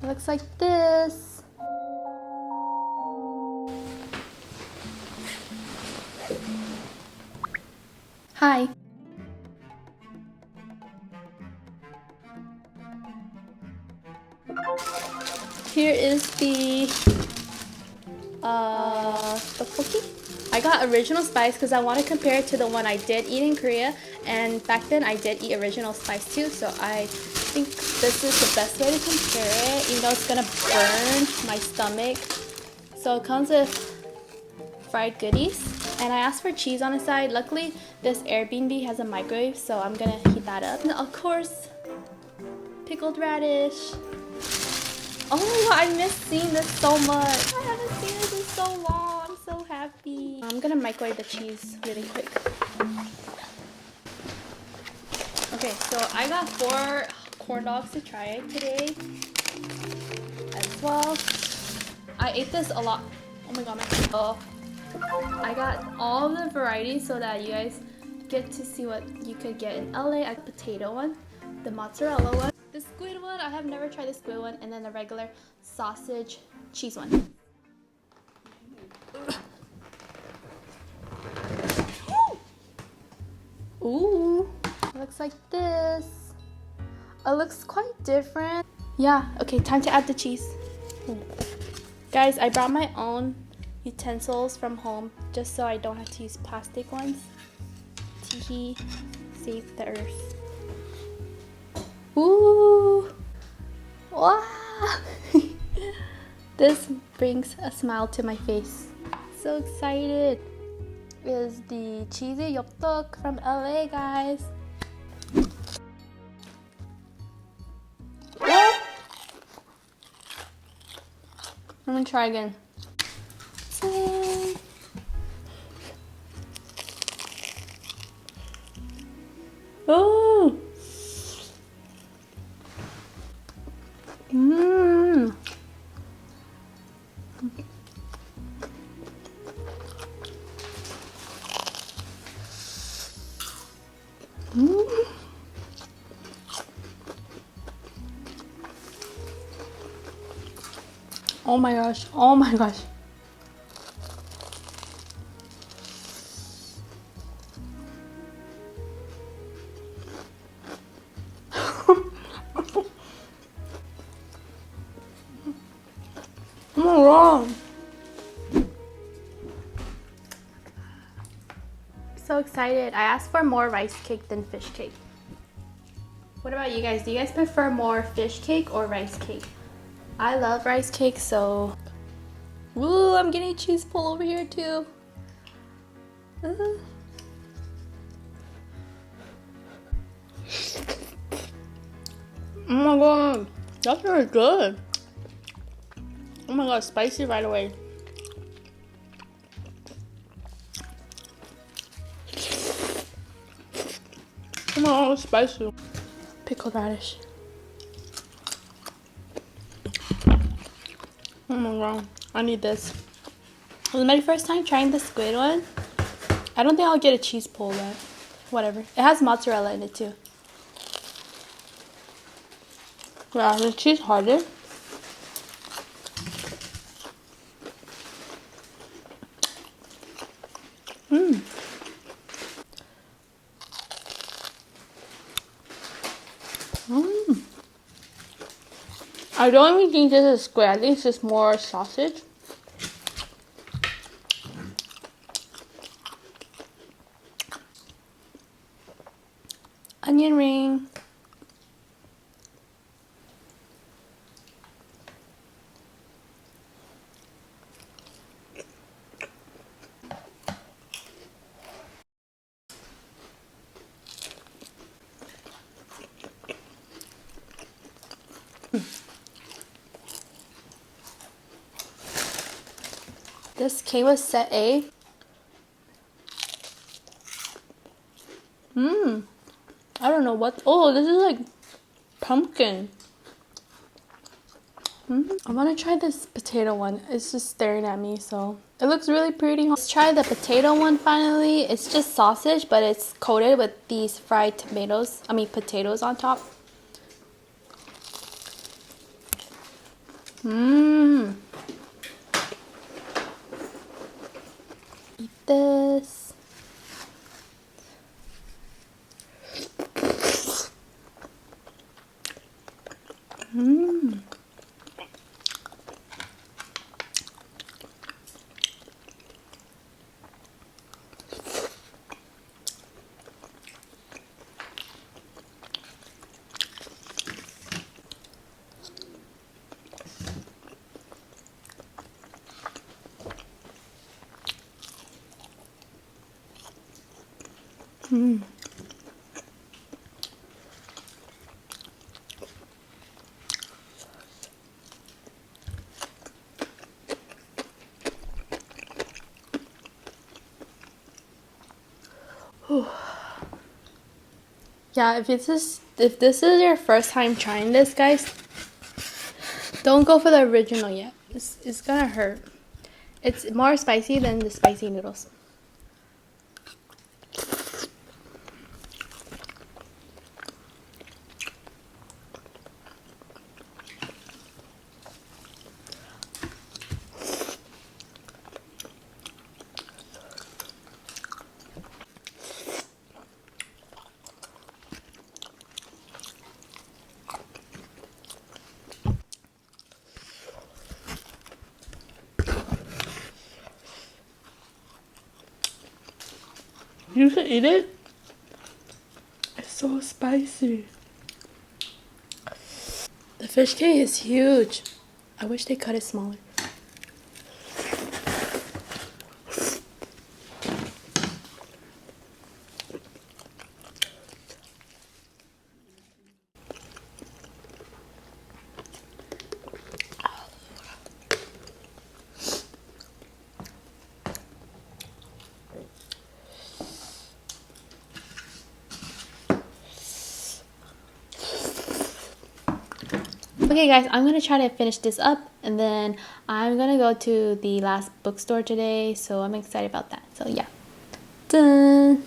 It looks like this. Hi. Here is the 떡볶이. I got original spice because I want to compare it to the one I did eat in Korea, and back then I did eat original spice too, so I think this is the best way to compare it, even though it's gonna burn my stomach. So it comes with fried goodies, and I asked for cheese on the side. Luckily this Airbnb has a microwave, so I'm gonna heat that up. And of course, pickled radish. Oh, I miss seeing this so much. I haven't seen this in so long. I'm so happy. I'm gonna microwave the cheese really quick. Okay, so I got 4 corn dogs to try today as well. I ate this a lot. Oh my god, I got all the varieties so that you guys get to see what you could get in LA. I got the potato one, the mozzarella one, the squid one. I have never tried the squid one, and then the regular sausage cheese one. Ooh, it looks like this. It looks quite different. Yeah, okay, time to add the cheese. Guys, I brought my own utensils from home just so I don't have to use plastic ones. Teehee, save the earth. Ooh, wow. This brings a smile to my face. So excited. Is the cheesy Yupdduk from LA, guys. Let me try again. Oh. Mmm. Mm. Oh my gosh, oh my gosh. Oh my god. So excited. I asked for more rice cake than fish cake. What about you guys? Do you guys prefer more fish cake or rice cake? I love rice cake, so... Woo, I'm getting cheese pull over here too. Oh my god, that's really good. Oh my god, spicy right away. Oh my god, it's spicy. Pickled radish. Oh my god, I need this. This is my first time trying the squid one. I don't think I'll get a cheese pull, but whatever. It has mozzarella in it too. Yeah, the cheese harder. Mmm. Mmm. I don't even think this is squid. I think it's just more sausage. Onion ring. This came with set A. I don't know what. Oh, this is like pumpkin. I want to try this potato one. It's just staring at me, so it looks really pretty. Let's try the potato one finally. It's just sausage, but it's coated with these fried potatoes on top. Eat this. Yeah, if this is your first time trying this, guys, don't go for the original yet. It's gonna hurt. It's more spicy than the spicy noodles. You should eat it. It's so spicy. The fish cake is huge. I wish they cut it smaller. Okay guys, I'm gonna try to finish this up and then I'm gonna go to the last bookstore today, so I'm excited about that. So yeah. Dun.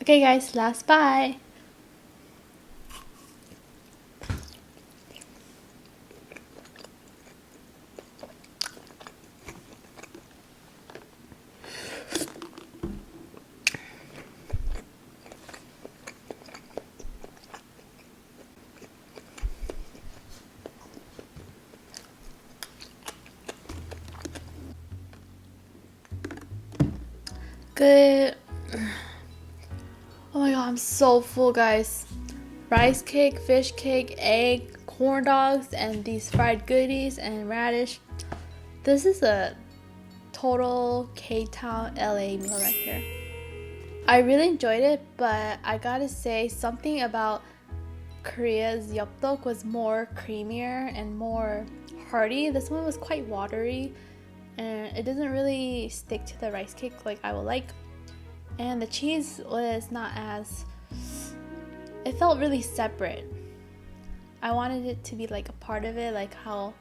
Okay guys, last bite. Good. Oh my god, I'm so full, guys. Rice cake, fish cake, egg, corn dogs, and these fried goodies and radish. This is a total K-Town LA meal right here. I really enjoyed it, but I gotta say something about Korea's Yupdduk was more creamier and more hearty. This one was quite watery and it doesn't really stick to the rice cake like I would like. And the cheese was not as, it felt really separate. I wanted it to be like a part of it, like how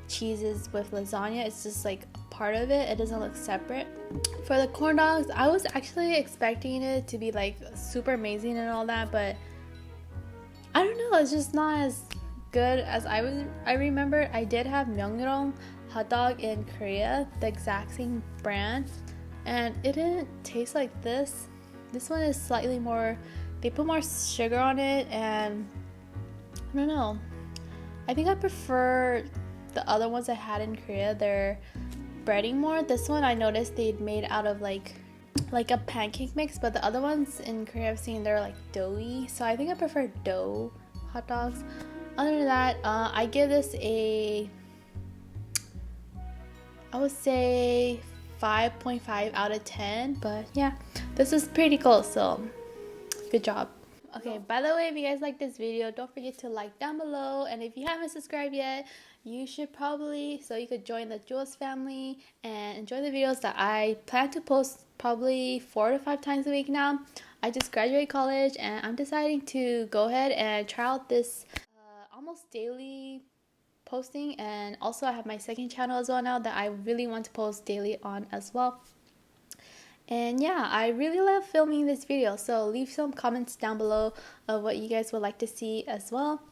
cheese is with lasagna. It's just like a part of it. It doesn't look separate. For the corn dogs, I was actually expecting it to be like super amazing and all that, but I don't know, it's just not as good as I remember. I did have 명랑 hot dog in Korea, the exact same brand, and it didn't taste like this. This one is slightly more, they put more sugar on it, and I don't know. I think I prefer the other ones I had in Korea. They're breading more. This one I noticed they'd made out of like a pancake mix, but the other ones in Korea I've seen they're like doughy, so I think I prefer dough hot dogs. Other than that, I give this a, I would say 5.5 out of 10, but yeah, this is pretty cool, so good job. Okay, by the way, if you guys like this video, don't forget to like down below, and if you haven't subscribed yet, you should probably, so you could join the Jules family and enjoy the videos that I plan to post probably 4 to 5 times a week now. I just graduated college and I'm deciding to go ahead and try out this almost daily posting, and also I have my second channel as well now that I really want to post daily on as well. And yeah, I really love filming this video, so leave some comments down below of what you guys would like to see as well.